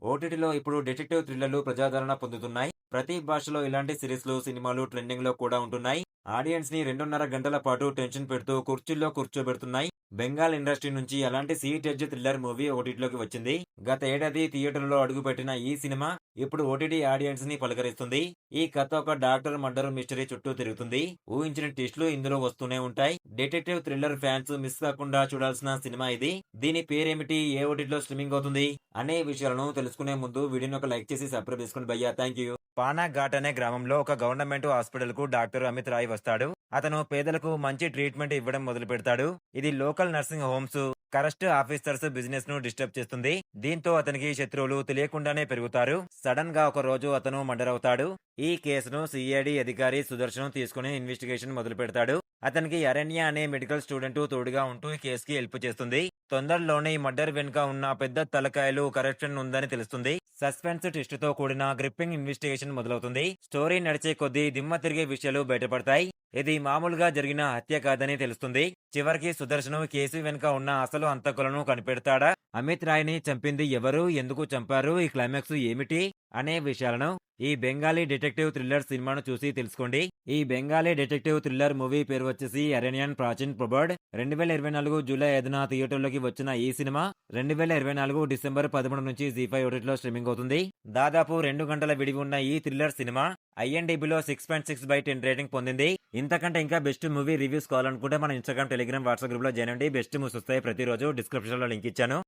ఓటీటీలో ఇప్పుడు డిటెక్టివ్ థ్రిల్లర్లు ప్రజాదరణ పొందుతున్నాయి. ప్రతి భాషలో ఇలాంటి సిరీస్‌లు, సినిమాలు ట్రెండింగ్‌లో కూడా ఉంటున్నాయి. ఆడియన్స్‌ని 2:30 గంటల పాటు టెన్షన్ పెడుతూ కుర్చీల్లో కూర్చోబెడుతున్నాయి. బెంగాల్ ఇండస్ట్రీ నుంచి అలాంటి సీట్ ఎడ్జ్ థ్రిల్లర్ మూవీ ఓటీటీలోకి వచ్చింది. గత ఏడాది థియేటర్‌లో అడుగుపెట్టిన ఈ సినిమా ఇప్పుడు ఓటీటీ ఆడియన్స్‌ని పలకరిస్తుంది. ఈ కథ ఒక డాక్టర్ మర్డర్ మిస్టరీ చుట్టూ తిరుగుతుంది. ఊహించని ట్విస్టులు ఇందులో వస్తూనే ఉంటాయి. డిటెక్టివ్ థ్రిల్లర్ ఫ్యాన్స్ మిస్ కాకుండా చూడాల్సిన సినిమా ఇది. దీని పేరేమిటి? ఏ ఓటీటీలో స్ట్రీమింగ్ అవుతుంది? అనే విషయాలను తెలుసుకునే ముందు వీడియోని ఒక లైక్ చేసి సబ్స్క్రైబ్ చేసుకోండి భయ్యా. Thank you. పానాఘాట్ అనే గ్రామంలో ఒక గవర్నమెంట్ హాస్పిటల్‌కు డాక్టర్ అమిత్ రాయ్ వస్తాడు. అతను పేదలకు మంచి ట్రీట్మెంట్ ఇవ్వడం మొదలుపెడతాడు. ఇది లోకల్ నర్సింగ్ హోమ్స్, కరెస్ట్ ఆఫీసర్స్ బిజినెస్ ను డిస్టర్బ్ చేస్తుంది. దీంతో అతనికి శత్రువులు తెలియకుండానే పెరుగుతారు. సడన్ గా ఒక రోజు అతను మర్డర్ అవుతాడు. ఈ కేసును సిఐడి అధికారి సుదర్శన్ తీసుకుని ఇన్వెస్టిగేషన్ మొదలు పెడతాడు. అతనికి అరణ్య అనే మెడికల్ స్టూడెంట్ తోడుగా ఉంటూ ఈ కేసుకి హెల్ప్ చేస్తుంది. తొందరలోనే ఈ మర్డర్ వెనుక ఉన్న పెద్ద తలకాయలు కరప్షన్ ఉందని తెలుస్తుంది. సస్పెన్స్ ట్విస్ట్ తో కూడిన గ్రిప్పింగ్ ఇన్వెస్టిగేషన్ మొదలవుతుంది. స్టోరీ నడిచే కొద్దీ దిమ్మ తిరిగే విషయాలు బయటపడతాయి. ఇది మామూలుగా జరిగిన హత్య కాదని తెలుస్తుంది. చివరికి సుదర్శన్ కేసు వెనుక ఉన్న అసలు హంతకులను కనిపెడతాడా? అమిత్ రాయ్ ని చంపింది ఎవరు? ఎందుకు చంపారు? ఈ క్లైమాక్స్ ఏమిటి? అనే విషయాలను ఈ బెంగాలీ డిటెక్టివ్ థ్రిల్లర్ సినిమాను చూసి తెలుసుకోండి. ఈ బెంగాలీ డిటెక్టివ్ థ్రిల్లర్ మూవీ పేరు వచ్చేసి అరేనియన్ ప్రాచీన్ ప్రొబర్డ్. 2024 జూలై 5న థియేటర్లోకి వచ్చిన ఈ సినిమా 2024 డిసెంబర్ 13 నుంచి జీ5 ఓటీటీలో స్ట్రీమింగ్ అవుతుంది. దాదాపు 2 గంటల విడివి ఉన్న ఈ థ్రిల్లర్ సినిమా ఐఎన్డిబిలో 6.6/10 రేటింగ్ పొందింది. ఇంతకంటే ఇంకా బెస్ట్ మూవీ రివ్యూస్ కావాలనుకుంటే మన ఇన్స్టాగ్రామ్, టెలిగ్రామ్, వాట్సాప్ గ్రూప్ లో జాయిన్ అండి. బెస్ట్ మూవీస్ వస్తాయి ప్రతిరోజు. డిస్క్రిప్షన్ లో లింక్ ఇచ్చాను.